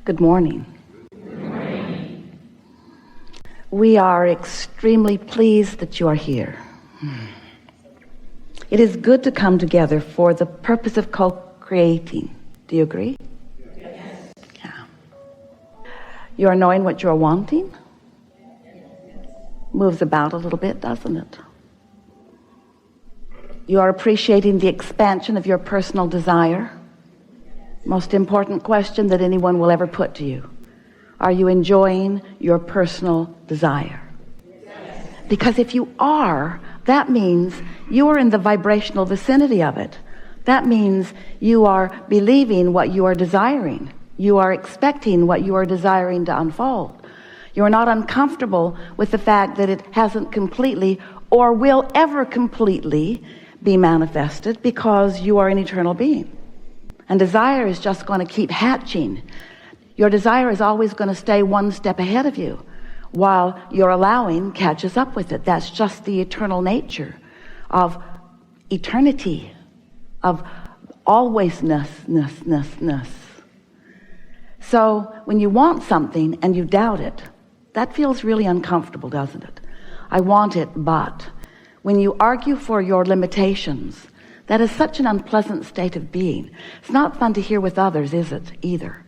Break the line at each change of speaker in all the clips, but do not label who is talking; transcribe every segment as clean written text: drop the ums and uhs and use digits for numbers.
Good morning.
Good morning.
We are extremely pleased that you are here. It is good to come together for the purpose of co-creating. Do you agree?
Yes.
Yeah. You are knowing what you are wanting? Moves about a little bit, doesn't it? You are appreciating the expansion of your personal desire. Most important question that anyone will ever put to you. Are you enjoying your personal desire?
Yes.
Because if you are, that means you are in the vibrational vicinity of it. That means you are believing what you are desiring. You are expecting what you are desiring to unfold. You are not uncomfortable with the fact that it hasn't completely or will ever completely be manifested, because you are an eternal being. And desire is just going to keep hatching. Your desire is always going to stay one step ahead of you, while your allowing catches up with it. That's just the eternal nature of eternity, of alwaysness. So when you want something and you doubt it, that feels really uncomfortable, doesn't it? I want it, but when you argue for your limitations, that is such an unpleasant state of being. It's not fun to hear with others, is it, either?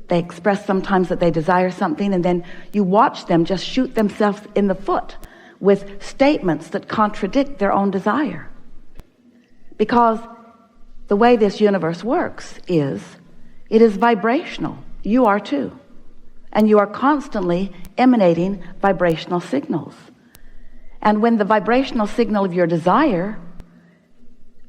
They express sometimes that they desire something, and then you watch them just shoot themselves in the foot with statements that contradict their own desire. Because the way this universe works is, it is vibrational. You are too. And you are constantly emanating vibrational signals. And when the vibrational signal of your desire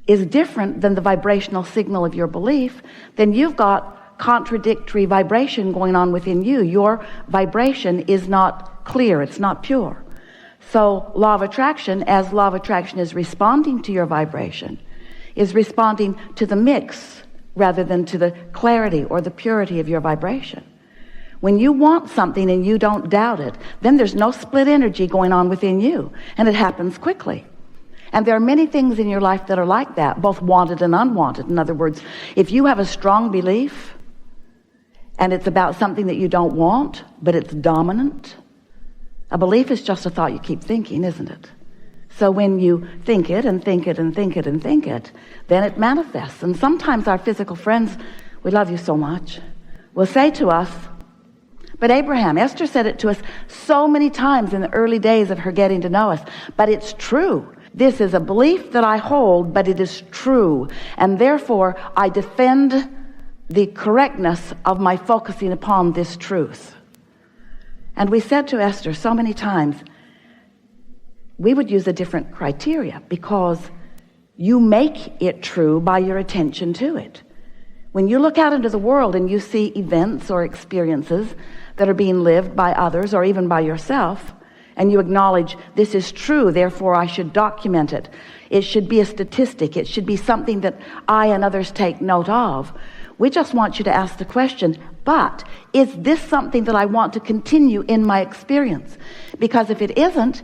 is different than the vibrational signal of your belief, then you've got contradictory vibration going on within you. Your vibration is not clear, it's not pure. So law of attraction, as law of attraction is responding to your vibration, is responding to the mix rather than to the clarity or the purity of your vibration. When you want something and you don't doubt it, then there's no split energy going on within you, and it happens quickly. And there are many things in your life that are like that, both wanted and unwanted. In other words, if you have a strong belief and it's about something that you don't want, but it's dominant, a belief is just a thought you keep thinking, isn't it? So when you think it and think it and think it and think it, then it manifests. And sometimes our physical friends, we love you so much, will say to us, but Abraham, Esther said it to us so many times in the early days of her getting to know us, but it's true. This is a belief that I hold, but it is true. And therefore, I defend the correctness of my focusing upon this truth. And we said to Esther so many times, we would use a different criteria, because you make it true by your attention to it. When you look out into the world and you see events or experiences that are being lived by others or even by yourself, and you acknowledge this is true, therefore I should document it. It should be a statistic. It should be something that I and others take note of. We just want you to ask the question, but is this something that I want to continue in my experience? Because if it isn't,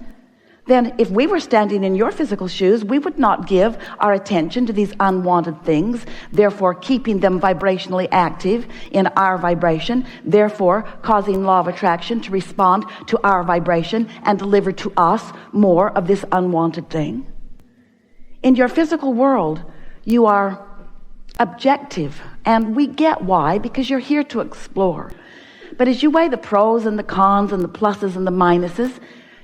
then if we were standing in your physical shoes, we would not give our attention to these unwanted things, therefore keeping them vibrationally active in our vibration, therefore causing law of attraction to respond to our vibration and deliver to us more of this unwanted thing. In your physical world, you are objective, and we get why, because you're here to explore. But as you weigh the pros and the cons and the pluses and the minuses,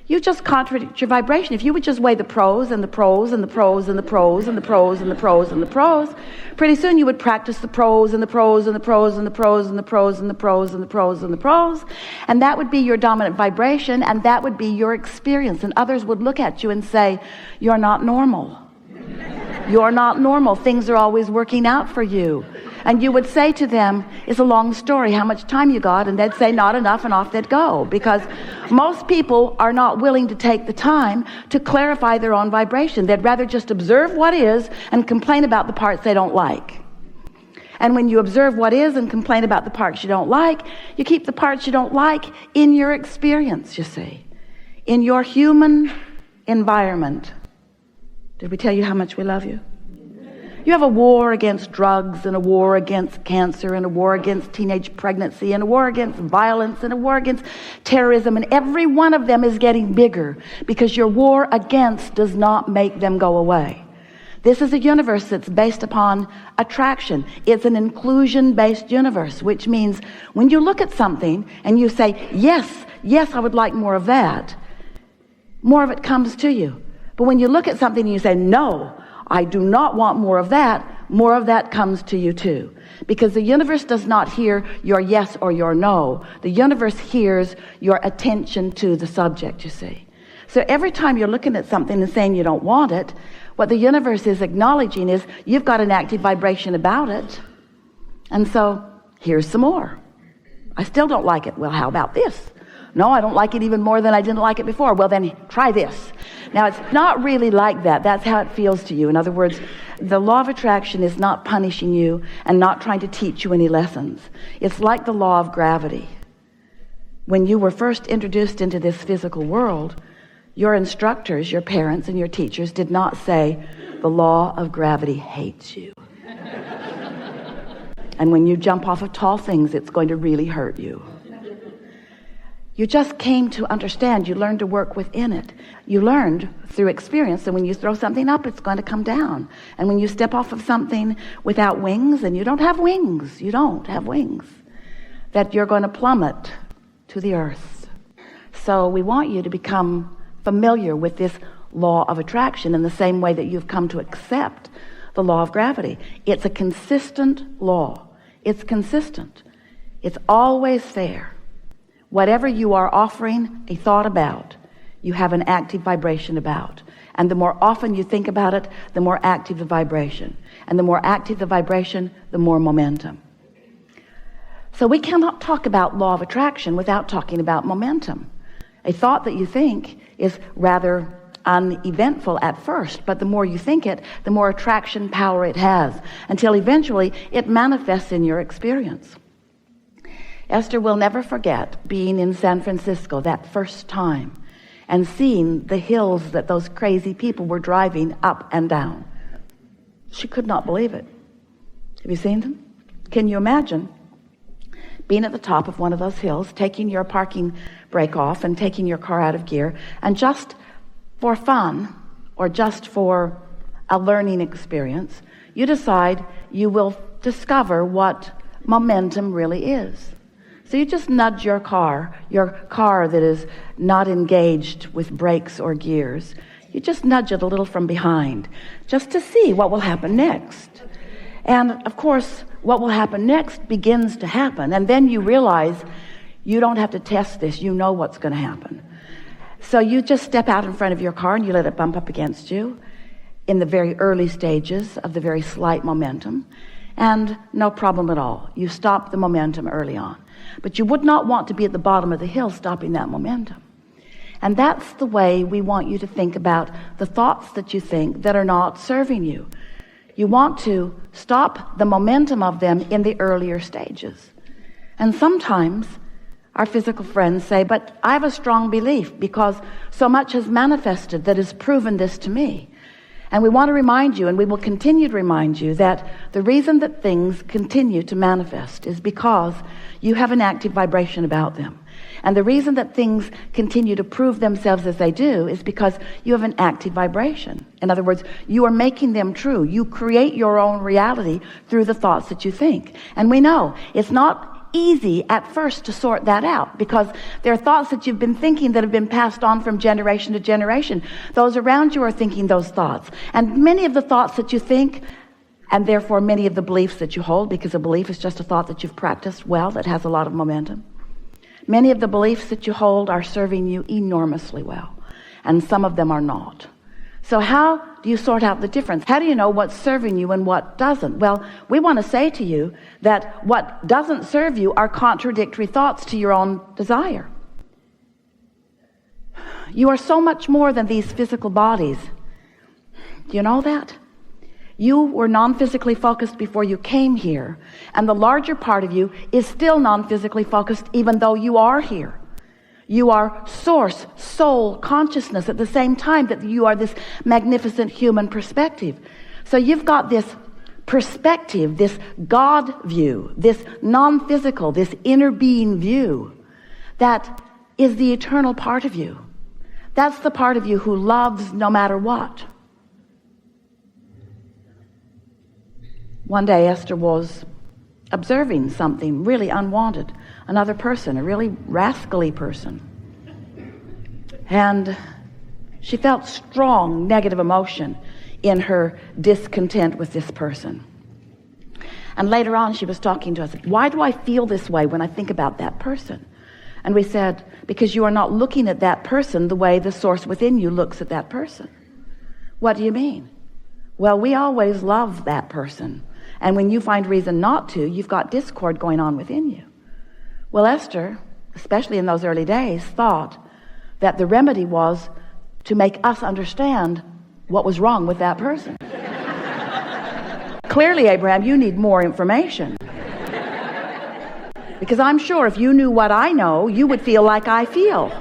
you just contradict your vibration. If you would just weigh the pros and the pros and the pros and the pros and the pros and the pros and the pros, pretty soon you would practice the pros and the pros and the pros and the pros and the pros and the pros and the pros and the pros, and that would be your dominant vibration, and that would be your experience. And others would look at you and say, you're not normal. You're not normal. Things are always working out for you. And you would say to them, it's a long story, how much time you got? And they'd say not enough, and off they'd go. Because most people are not willing to take the time to clarify their own vibration. They'd rather just observe what is and complain about the parts they don't like. And when you observe what is and complain about the parts you don't like, you keep the parts you don't like in your experience, you see. In your human environment. Did we tell you how much we love you? You have a war against drugs, and a war against cancer, and a war against teenage pregnancy, and a war against violence, and a war against terrorism, and every one of them is getting bigger because your war against does not make them go away. This is a universe that's based upon attraction. It's an inclusion-based universe, which means when you look at something and you say, yes, I would like more of that, more of it comes to you. But when you look at something and you say, no, I do not want more of that comes to you too. Because the universe does not hear your yes or your no. The universe hears your attention to the subject, you see. So every time you're looking at something and saying you don't want it, what the universe is acknowledging is you've got an active vibration about it. And so here's some more. I still don't like it. Well, how about this? No, I don't like it even more than I didn't like it before. Well, then try this. Now, it's not really like that. That's how it feels to you. In other words, the law of attraction is not punishing you and not trying to teach you any lessons. It's like the law of gravity. When you were first introduced into this physical world, your instructors, your parents, and your teachers did not say, the law of gravity hates you. And when you jump off of tall things, it's going to really hurt you. You just came to understand. You learned to work within it. You learned through experience that when you throw something up, it's going to come down. And when you step off of something without wings, and you don't have wings, that you're going to plummet to the earth. So we want you to become familiar with this law of attraction in the same way that you've come to accept the law of gravity. It's a consistent law. It's consistent. It's always fair. Whatever you are offering a thought about, you have an active vibration about. And the more often you think about it, the more active the vibration. And the more active the vibration, the more momentum. So we cannot talk about law of attraction without talking about momentum. A thought that you think is rather uneventful at first, but the more you think it, the more attraction power it has, until eventually it manifests in your experience. Esther will never forget being in San Francisco that first time and seeing the hills that those crazy people were driving up and down. She could not believe it. Have you seen them? Can you imagine being at the top of one of those hills, taking your parking brake off and taking your car out of gear, and just for fun or just for a learning experience, you decide you will discover what momentum really is. So you just nudge your car that is not engaged with brakes or gears. You just nudge it a little from behind just to see what will happen next. And of course, what will happen next begins to happen. And then you realize you don't have to test this. You know what's going to happen. So you just step out in front of your car and you let it bump up against you in the very early stages of the very slight momentum. And no problem at all. You stop the momentum early on. But you would not want to be at the bottom of the hill stopping that momentum. And that's the way we want you to think about the thoughts that you think that are not serving you. You want to stop the momentum of them in the earlier stages. And sometimes our physical friends say, but I have a strong belief because so much has manifested that has proven this to me. And we want to remind you, and we will continue to remind you, that the reason that things continue to manifest is because you have an active vibration about them. And the reason that things continue to prove themselves as they do is because you have an active vibration. In other words, you are making them true. You create your own reality through the thoughts that you think. And we know it's not easy at first to sort that out because there are thoughts that you've been thinking that have been passed on from generation to generation. Those around you are thinking those thoughts. And many of the thoughts that you think, and therefore many of the beliefs that you hold, because a belief is just a thought that you've practiced well, that has a lot of momentum. Many of the beliefs that you hold are serving you enormously well, and some of them are not. So how do you sort out the difference? How do you know what's serving you and what doesn't? Well, we want to say to you that what doesn't serve you are contradictory thoughts to your own desire. You are so much more than these physical bodies. Do you know that? You were non-physically focused before you came here, and the larger part of you is still non-physically focused even though you are here. You are source, soul, consciousness at the same time that you are this magnificent human perspective. So you've got this perspective, this God view, this non-physical, this inner being view that is the eternal part of you. That's the part of you who loves no matter what. One day Esther was observing something really unwanted, another person, a really rascally person. And she felt strong negative emotion in her discontent with this person. And later on she was talking to us, why do I feel this way when I think about that person? And we said, because you are not looking at that person the way the source within you looks at that person. What do you mean? Well, we always love that person. And when you find reason not to, you've got discord going on within you. Well, Esther, especially in those early days, thought that the remedy was to make us understand what was wrong with that person. Clearly, Abraham, you need more information. Because I'm sure if you knew what I know, you would feel like I feel.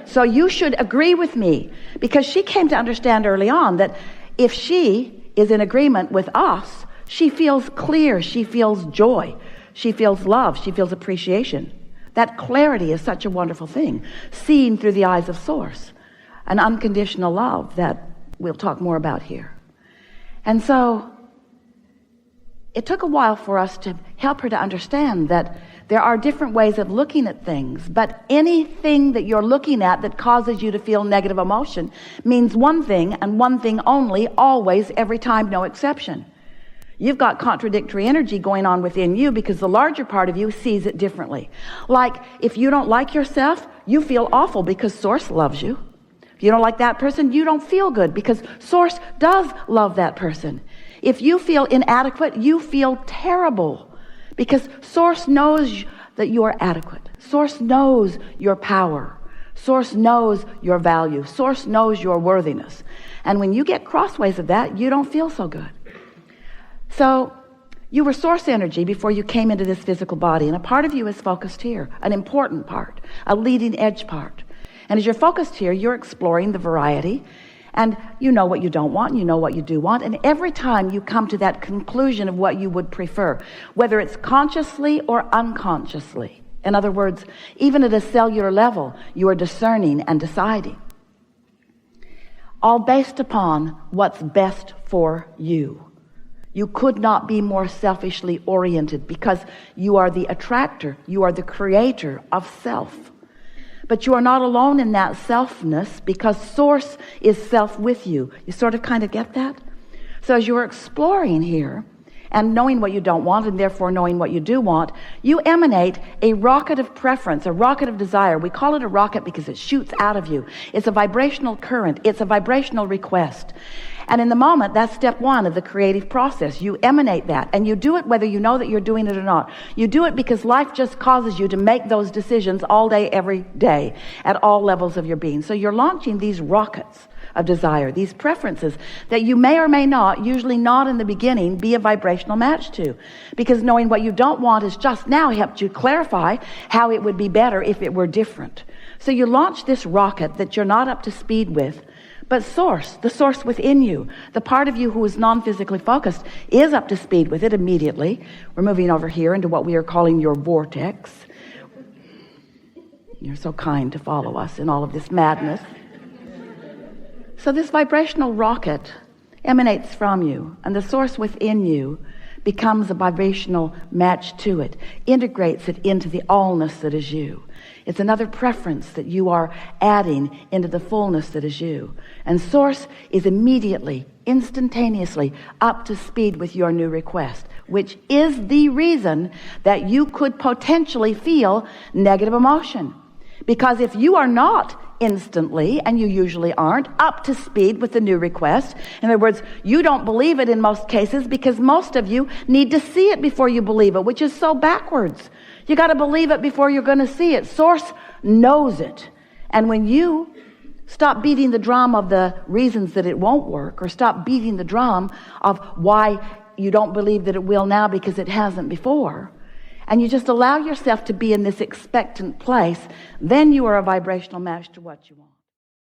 So you should agree with me. Because she came to understand early on that if she is in agreement with us, she feels clear, she feels joy, she feels love, she feels appreciation. That clarity is such a wonderful thing, seen through the eyes of Source, an unconditional love that we'll talk more about here. And so it took a while for us to help her to understand that there are different ways of looking at things, but anything that you're looking at that causes you to feel negative emotion means one thing and one thing only, always, every time, no exception. You've got contradictory energy going on within you because the larger part of you sees it differently. Like, if you don't like yourself, you feel awful because Source loves you. If you don't like that person, you don't feel good because Source does love that person. If you feel inadequate, you feel terrible because Source knows that you are adequate. Source knows your power. Source knows your value. Source knows your worthiness. And when you get crossways of that, you don't feel so good. So you were Source energy before you came into this physical body, and a part of you is focused here, an important part, a leading edge part. And as you're focused here, you're exploring the variety, and you know what you don't want, and you know what you do want, and every time you come to that conclusion of what you would prefer, whether it's consciously or unconsciously. In other words, even at a cellular level, you are discerning and deciding. All based upon what's best for you. You could not be more selfishly oriented because you are the attractor, you are the creator of self. But you are not alone in that selfness because Source is self with you. You sort of kind of get that? So as you're exploring here and knowing what you don't want and therefore knowing what you do want, you emanate a rocket of preference, a rocket of desire. We call it a rocket because it shoots out of you. It's a vibrational current. It's a vibrational request. And in the moment, that's step one of the creative process. You emanate that, and you do it whether you know that you're doing it or not. You do it because life just causes you to make those decisions all day, every day, at all levels of your being. So you're launching these rockets of desire, these preferences that you may or may not, usually not in the beginning, be a vibrational match to. Because knowing what you don't want has just now helped you clarify how it would be better if it were different. So you launch this rocket that you're not up to speed with, but Source, the Source within you, the part of you who is non-physically focused, is up to speed with it immediately. We're moving over here into what we are calling your vortex. You're so kind to follow us in all of this madness. So this vibrational rocket emanates from you, and the Source within you becomes a vibrational match to it, integrates it into the allness that is you. It's another preference that you are adding into the fullness that is you. And Source is immediately, instantaneously up to speed with your new request, which is the reason that you could potentially feel negative emotion. Because if you are not instantly, and you usually aren't, up to speed with the new request, in other words, you don't believe it in most cases because most of you need to see it before you believe it, which is so backwards. You got to believe it before you're going to see it. Source knows it. And when you stop beating the drum of the reasons that it won't work, or stop beating the drum of why you don't believe that it will now because it hasn't before, and you just allow yourself to be in this expectant place, then you are a vibrational match to what you want.